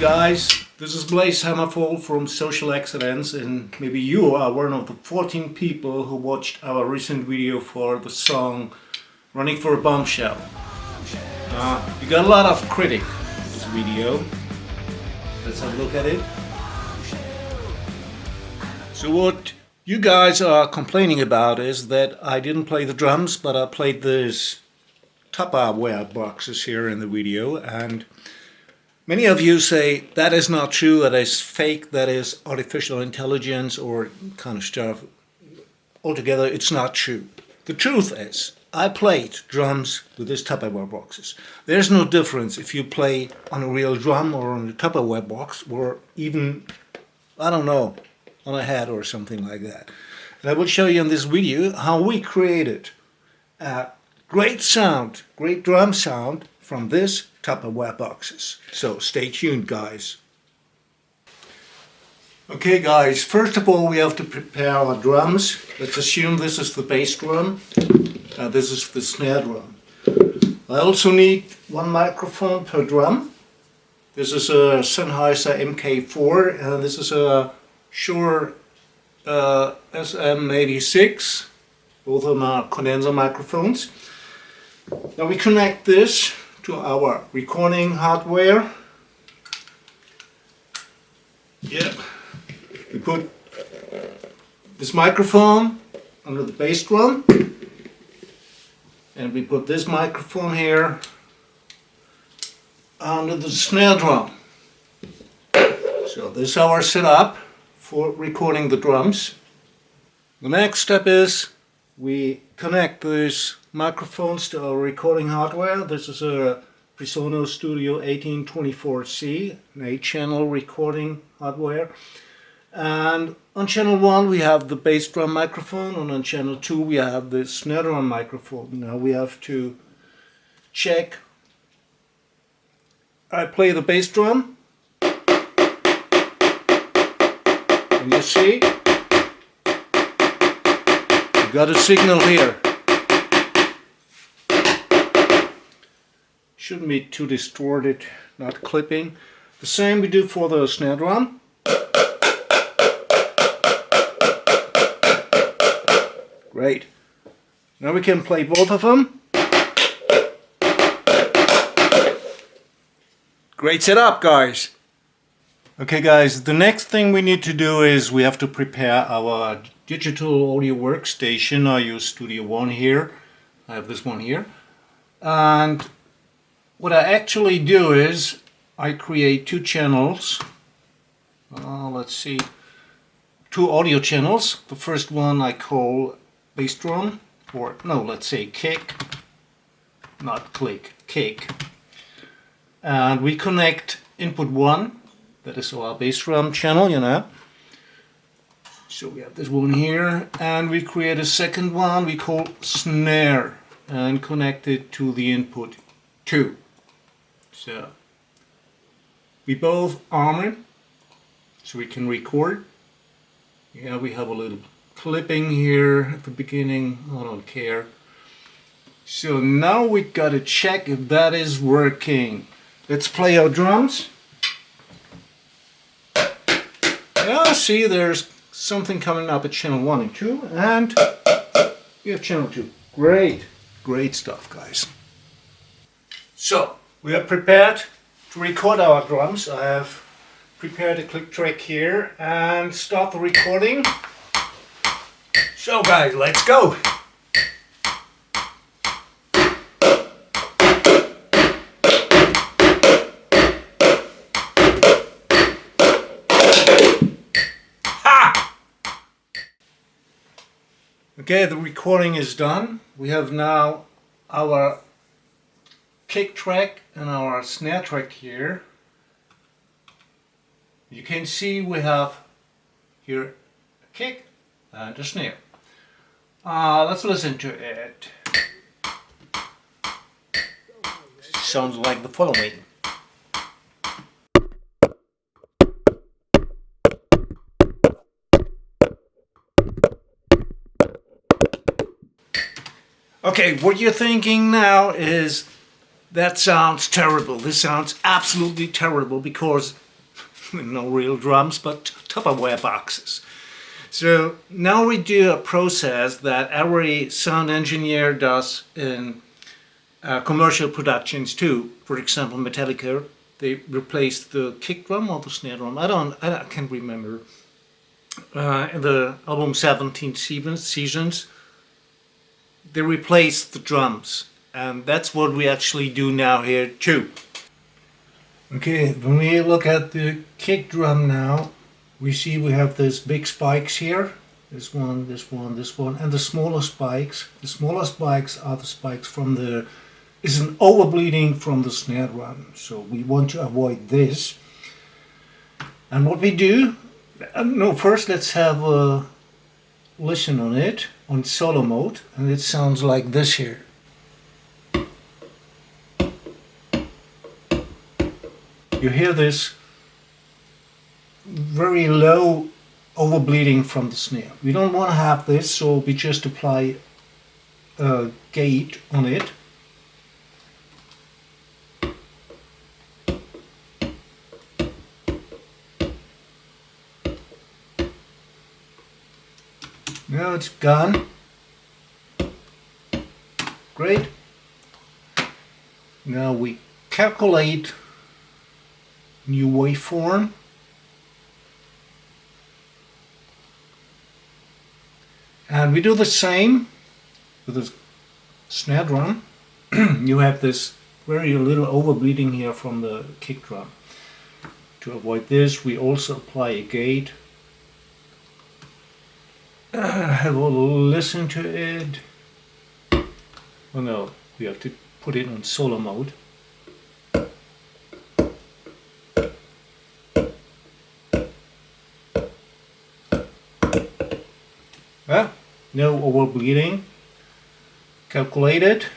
guys, this is Blaze Hammerfall from Social Excellence, and maybe you are one of the 14 people who watched our recent video for the song Running for a Bombshell. You got a lot of critique for this video. Let's have a look at it. So what you guys are complaining about is that I didn't play the drums, but I played these Tupperware boxes here in the video, and many of you say that is not true, that is fake, that is artificial intelligence or kind of stuff. Altogether, it's not true. The truth is, I played drums with these Tupperware boxes. There's no difference if you play on a real drum or on a Tupperware box, or even, I don't know, on a hat or something like that. And I will show you in this video how we created a great sound, great drum sound from this Tupperware boxes. So stay tuned, guys. Okay guys, first of all we have to prepare our drums. Let's assume this is the bass drum and this is the snare drum. I also need one microphone per drum. This is a Sennheiser MK4 and this is a Shure SM86. Both of them are condenser microphones. Now we connect this to our recording hardware. Yeah. We put this microphone under the bass drum, and we put this microphone here under the snare drum. So this is our setup for recording the drums. The next step is we connect these microphones to our recording hardware. This is a Presonus Studio 1824C, an 8-channel recording hardware. And on channel 1 we have the bass drum microphone, and on channel 2 we have the snare drum microphone. Now we have to check. I play the bass drum, and you see, you got a signal here. Shouldn't be too distorted, not clipping. The same we do for the snare drum. Great. Now we can play both of them. Great setup, guys. Okay guys, the next thing we need to do is we have to prepare our digital audio workstation. I use Studio One here. I have this one here. And what I actually do is I create two channels. Let's see, two audio channels. The first one I call bass drum, or no, let's say kick, not click, kick. And we connect input 1, that is our bass drum channel, you know. So we have this one here, and we create a second one we call snare and connect it to the input 2. So we both arm it so we can record. Yeah, we have a little clipping here at the beginning, I don't care. So now we gotta check if that is working. Let's play our drums. Yeah, see, there's something coming up at channel 1 and 2, and we have channel 2. Great, great stuff, guys. So we are prepared to record our drums. I have prepared a click track here and start the recording. So guys, let's go! Ha! Okay, the recording is done. We have now our kick track and our snare track here. You can see we have here a kick and a snare. Let's listen to it. Sounds like the following. Okay, what you're thinking now is that sounds terrible. This sounds absolutely terrible because no real drums, but Tupperware boxes. So now we do a process that every sound engineer does in commercial productions too. For example, Metallica, they replaced the kick drum or the snare drum. I can't remember. In the album 17 Seasons, they replaced the drums, and that's what we actually do now here too. Okay, when we look at the kick drum now, we see we have these big spikes here. This one, this one, this one, and the smaller spikes. The smaller spikes are the spikes from the, is an overbleeding from the snare drum. So we want to avoid this. And what we do, no, first let's have a listen on it, on solo mode, and it sounds like this here. You hear this very low overbleeding from the snare. We don't want to have this, so we just apply a gate on it. Now it's gone. Great. Now we calculate new waveform. And we do the same with the snare drum. You have this very little overbleeding here from the kick drum. To avoid this, we also apply a gate. Have a listen to it. Oh no, we have to put it on solo mode. No overbleeding. Calculate it.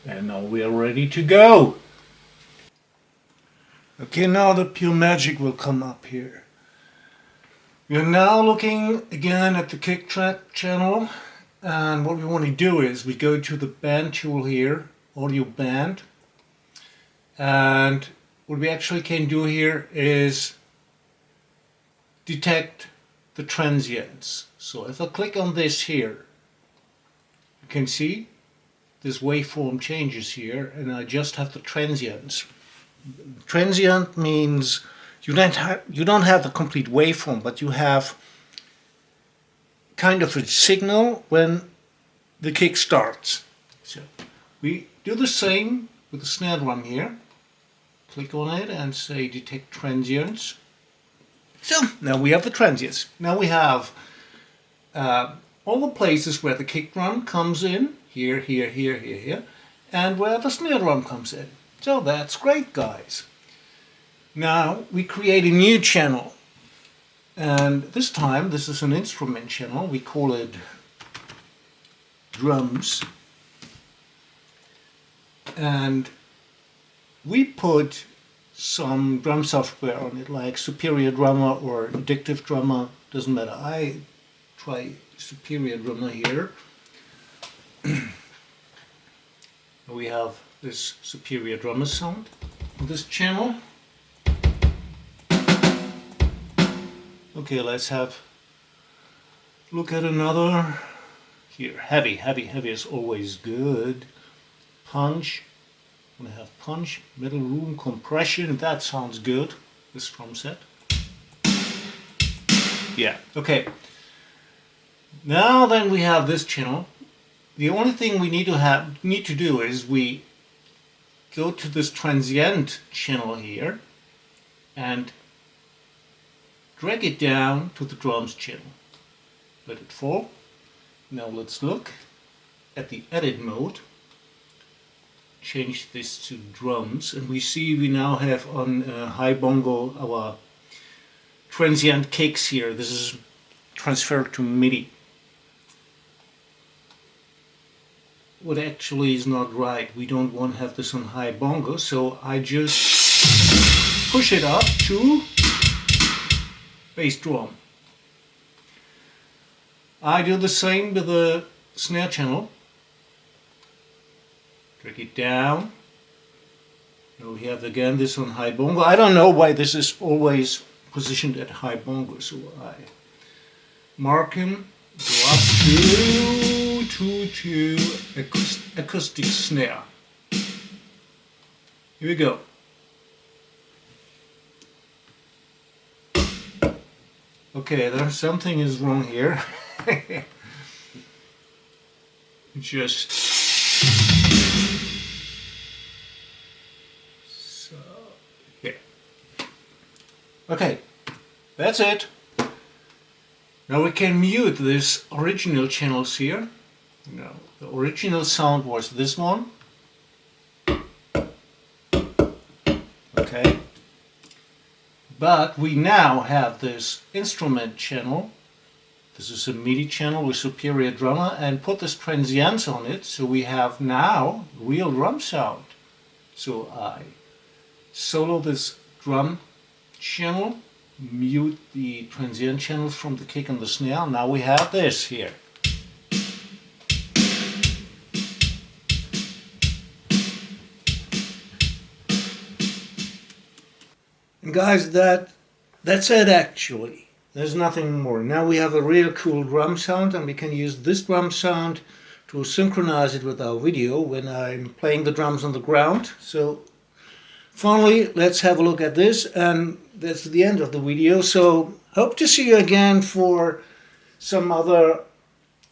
And now we are ready to go. Okay, now the pure magic will come up here. We are now looking again at the kick track channel, and what we want to do is we go to the band tool here, audio band, and what we actually can do here is detect the transients. So if I click on this here, you can see this waveform changes here, and I just have the transients. Transient means you don't have the complete waveform, but you have kind of a signal when the kick starts. So we do the same with the snare drum here. Click on it and say detect transients. So now we have the transients. Now we have all the places where the kick drum comes in, here, here, here, here, here, and where the snare drum comes in. So that's great, guys. Now we create a new channel, and this time this is an instrument channel. We call it drums, and we put some drum software on it, like Superior Drummer or Addictive Drummer, doesn't matter. I try Superior Drummer here. We have this Superior Drummer sound on this channel. Okay, let's have look at another here. Heavy, heavy, heavy is always good. Punch. We have punch, middle room, compression. That sounds good. This drum set. Yeah. Okay. Now then we have this channel. The only thing we need to do is we go to this transient channel here and drag it down to the drums channel. Let it fall. Now let's look at the edit mode. Change this to drums, and we see we now have on high bongo our transient kicks here. This is transferred to MIDI. What actually is not right. We don't want to have this on high bongo, so I just push it up to bass drum. I do the same with the snare channel. Drag it down So we have again this on high bongo. I don't know why this is always positioned at high bongo, so I mark him, go up to acoustic snare. Here we go. Okay, there's something is wrong here. Just so here. Okay, that's it. Now we can mute this original channels here. Now the original sound was this one. Okay. But we now have this instrument channel. This is a MIDI channel with Superior Drummer, and put this transients on it, so we have now real drum sound. So I solo this drum channel, mute the transient channels from the kick and the snare. Now we have this here. And guys, that's it actually. There's nothing more. Now we have a real cool drum sound, and we can use this drum sound to synchronize it with our video when I'm playing the drums on the ground. So finally, let's have a look at this, and that's the end of the video. So hope to see you again for some other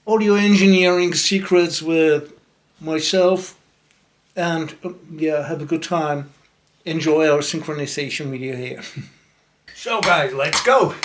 audio engineering secrets with myself, and yeah, have a good time. Enjoy our synchronization video here. So guys, let's go!